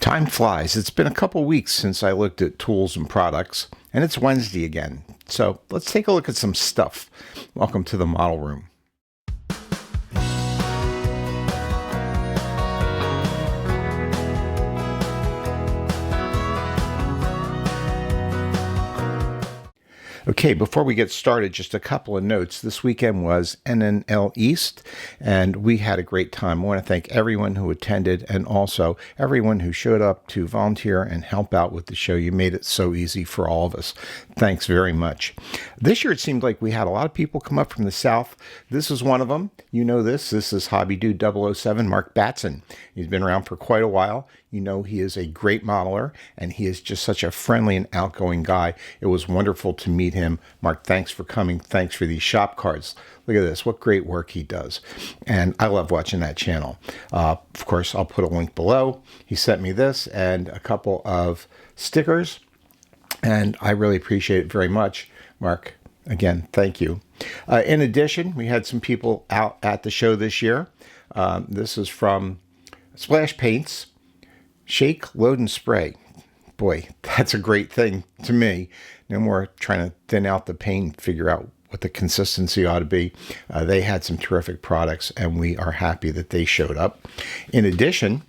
Time flies. It's been a couple weeks since I looked at tools and products, and it's Wednesday again. So let's take a look at some stuff. Welcome to the model room. Okay, before we get started, just a couple of notes. This weekend was NNL East, and we had a great time. I want to thank everyone who attended and also everyone who showed up to volunteer and help out with the show. You made it so easy for all of us. Thanks very much. This year, it seemed like we had a lot of people come up from the South. This is one of them. You know this. This is Hobbydude 007, Mark Batson. He's been around for quite a while. You know he is a great modeler, and he is just such a friendly and outgoing guy. It was wonderful to meet him. Mark, thanks for coming. Thanks for these shop cards. Look at this. What great work he does. And I love watching that channel. Of course, I'll put a link below. He sent me this and a couple of stickers, and I really appreciate it very much. Mark, again, thank you. In addition, we had some people out at the show this year. This is from Splash Paints. Shake, load, and spray. Boy, that's a great thing to me. No more trying to thin out the paint, figure out what the consistency ought to be. They had some terrific products, and we are happy that they showed up. In addition,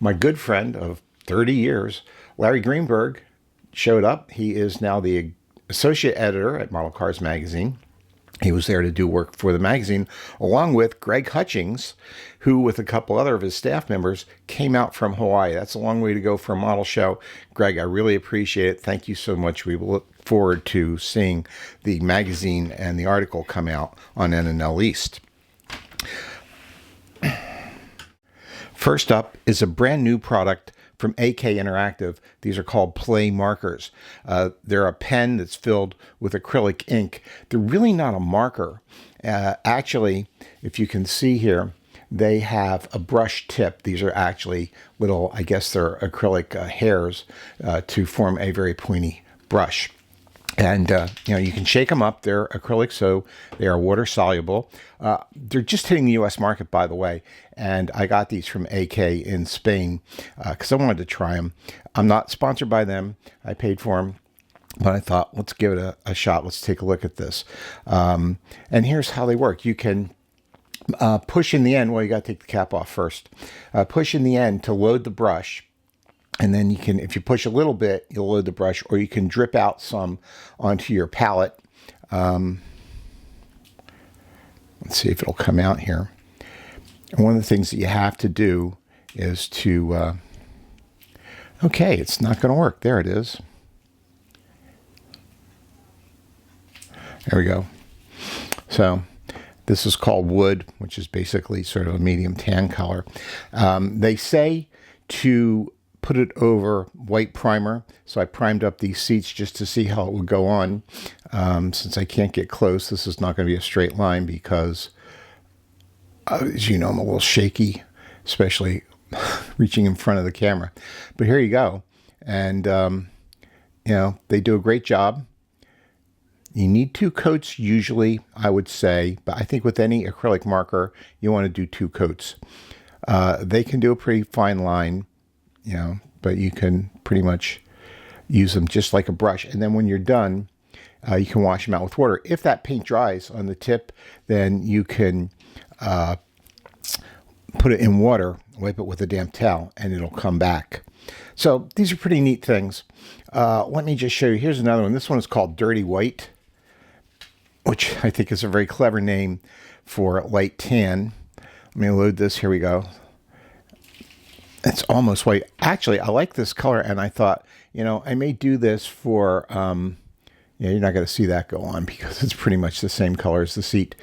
my good friend of 30 years, Larry Greenberg, showed up. He is now the associate editor at Model Cars Magazine. He was there to do work for the magazine, along with Greg Hutchings, who, with a couple other of his staff members, came out from Hawaii. That's a long way to go for a model show. Greg, I really appreciate it. Thank you so much. We look forward to seeing the magazine and the article come out on NNL East. First up is a brand new product from AK Interactive. These are called Playmarkers. They're a pen that's filled with acrylic ink. They're really not a marker. Actually, if you can see here, they have a brush tip. These are actually little, I guess they're acrylic hairs to form a very pointy brush. And, you can shake them up. They're acrylic, so they are water soluble. They're just hitting the U.S. market, by the way. And I got these from AK in Spain because I wanted to try them. I'm not sponsored by them. I paid for them. But I thought, let's give it a shot. Let's take a look at this. And here's how they work. You can push in the end. Well, you got to take the cap off first. Push in the end to load the brush. And then you can, if you push a little bit, you'll load the brush, or you can drip out some onto your palette. Let's see if it'll come out here. And one of the things that you have to do is to, okay, it's not going to work. There it is. There we go. So this is called wood, which is basically sort of a medium tan color. They say to put it over white primer. So I primed up these seats just to see how it would go on. Since I can't get close, this is not going to be a straight line because, as you know, I'm a little shaky, especially reaching in front of the camera. But here you go. And, they do a great job. You need 2 coats usually, I would say, but I think with any acrylic marker, you want to do 2 coats. They can do a pretty fine line, but you can pretty much use them just like a brush. And then when you're done, you can wash them out with water. If that paint dries on the tip, then you can put it in water, wipe it with a damp towel, and it'll come back. So these are pretty neat things. Let me just show you. Here's another one. This one is called Dirty White, which I think is a very clever name for light tan. Let me load this. Here we go. It's almost white. Actually, I like this color, and I thought, I may do this for, you're not going to see that go on because it's pretty much the same color as the seat.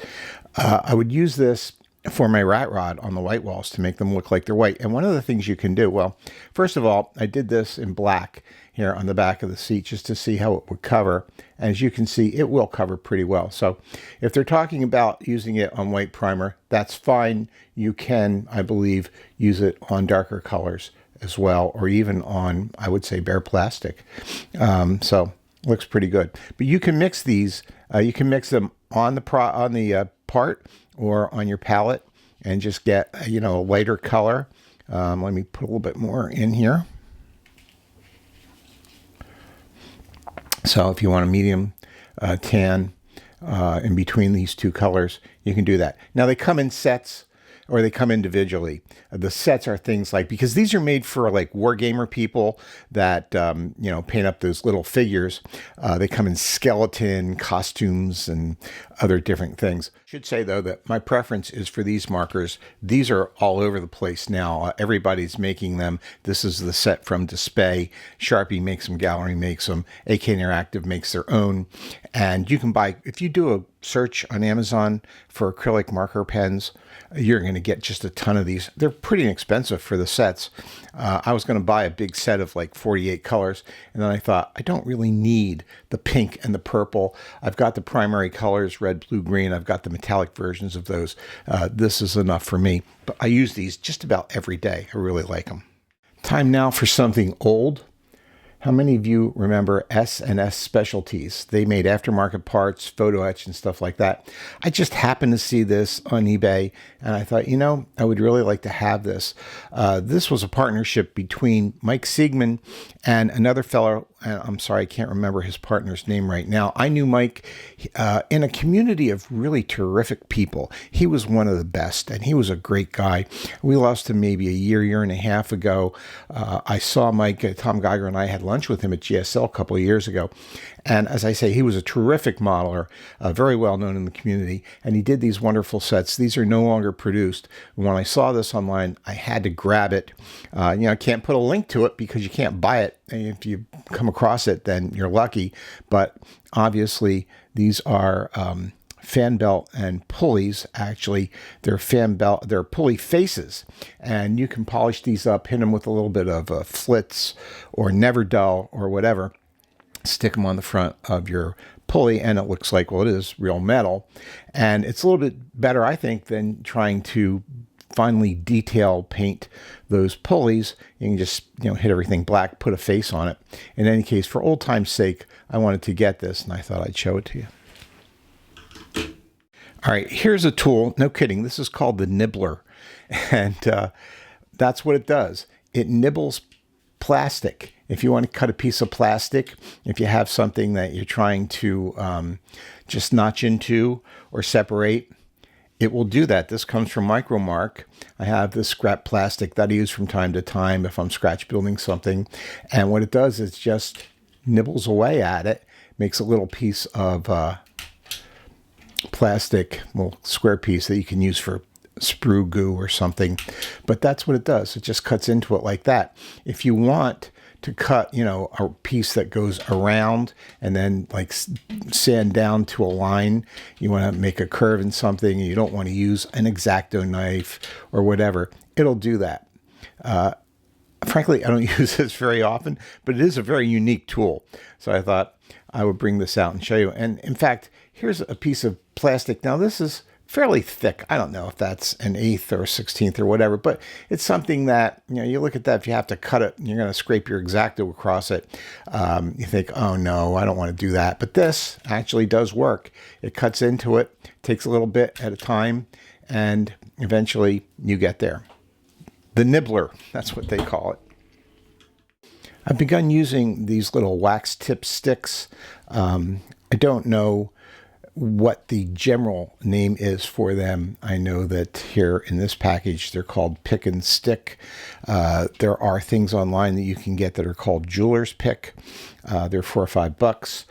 I would use this for my rat rod on the white walls to make them look like they're white. And one of the things you can do, well, first of all, I did this in black here on the back of the seat just to see how it would cover. As you can see, it will cover pretty well. So if they're talking about using it on white primer, that's fine. You can, I believe, use it on darker colors as well, or even on, I would say, bare plastic. So looks pretty good. But you can mix these. You can mix them on the part or on your palette and just get a lighter color. Let me put a little bit more in here. So if you want a medium tan in between these two colors, you can do that. Now they come in sets or they come individually. The sets are things like, because these are made for like wargamer people that, paint up those little figures. They come in skeleton, costumes, and other different things. I should say, though, that my preference is for these markers. These are all over the place now. Everybody's making them. This is the set from Display. Sharpie makes them, Gallery makes them, AK Interactive makes their own. And you can buy, if you do a search on Amazon for acrylic marker pens, you're going to get just a ton of these. They're pretty inexpensive for the sets. I was going to buy a big set of like 48 colors, and then I thought, I don't really need the pink and the purple. I've got the primary colors, red, blue, green. I've got the metallic versions of those. This is enough for me. But I use these just about every day. I really like them. Time now for something old. How many of you remember S&S Specialties? They made aftermarket parts, photo etch, and stuff like that. I just happened to see this on eBay, and I thought, I would really like to have this. This was a partnership between Mike Siegman and another fellow, and I'm sorry, I can't remember his partner's name right now. I knew Mike in a community of really terrific people. He was one of the best, and he was a great guy. We lost him maybe a year and a half ago. I saw Mike, Tom Geiger, and I had lunch with him at GSL a couple of years ago. And as I say, he was a terrific modeler, very well known in the community, and he did these wonderful sets. These are no longer produced. When I saw this online, I had to grab it. I can't put a link to it because you can't buy it. And if you come across it, then you're lucky. But obviously, these are fan belt and pulleys. Actually, they're fan belt, they're pulley faces, and you can polish these up, hit them with a little bit of Flitz or Never Dull or whatever, stick them on the front of your pulley, and it looks like, well, it is real metal. And it's a little bit better, I think, than trying to finally detail paint those pulleys. You can just hit everything black, put a face on it. In any case, for old time's sake, I wanted to get this, and I thought I'd show it to you. All right, here's a tool. No kidding. This is called the Nibbler. And that's what it does. It nibbles plastic. If you want to cut a piece of plastic, if you have something that you're trying to just notch into or separate, it will do that. This comes from Micromark. I have this scrap plastic that I use from time to time if I'm scratch building something. And what it does is just nibbles away at it, makes a little piece of plastic, little square piece that you can use for sprue goo or something. But that's what it does. It just cuts into it like that. If you want to cut, a piece that goes around and then like sand down to a line, you want to make a curve in something, and you don't want to use an X-Acto knife or whatever, it'll do that. Frankly, I don't use this very often, but it is a very unique tool. So I thought I would bring this out and show you. And in fact, here's a piece of plastic. Now this is fairly thick. I don't know if that's an 1/8 or a 1/16 or whatever, but it's something that, you look at that, if you have to cut it, you're going to scrape your X-Acto across it. You think, oh no, I don't want to do that. But this actually does work. It cuts into it, takes a little bit at a time, and eventually you get there. The Nibbler, that's what they call it. I've begun using these little wax tip sticks. I don't know what the general name is for them. I know that here in this package, they're called pick and stick. There are things online that you can get that are called jeweler's pick. They're $4 or $5.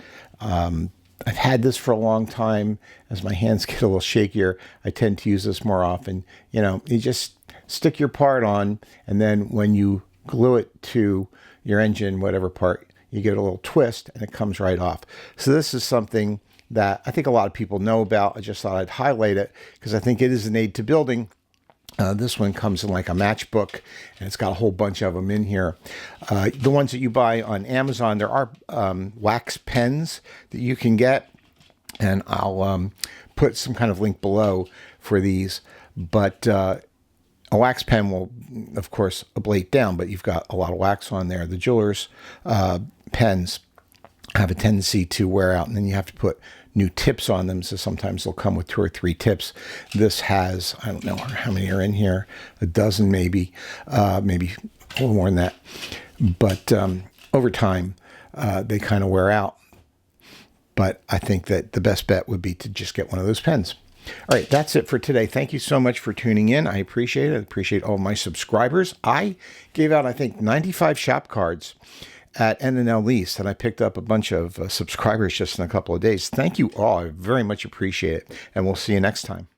I've had this for a long time. As my hands get a little shakier, I tend to use this more often. You just stick your part on, and then when you glue it to your engine, whatever part, you get a little twist and it comes right off. So this is something that I think a lot of people know about. I just thought I'd highlight it because I think it is an aid to building. This one comes in like a matchbook, and it's got a whole bunch of them in here. The ones that you buy on Amazon, there are wax pens that you can get, and I'll put some kind of link below for these. But a wax pen will, of course, ablate down, but you've got a lot of wax on there. The jeweler's pens have a tendency to wear out, and then you have to put new tips on them, so sometimes they'll come with 2 or 3 tips. This has, I don't know how many are in here, a dozen maybe, maybe a little more than that. But over time, they kind of wear out. but I think that the best bet would be to just get one of those pens. All right, that's it for today. Thank you so much for tuning in. I appreciate it. I appreciate all my subscribers. I gave out, I think, 95 shop cards at N&L East, and I picked up a bunch of subscribers just in a couple of days. Thank you all. I very much appreciate it, and we'll see you next time.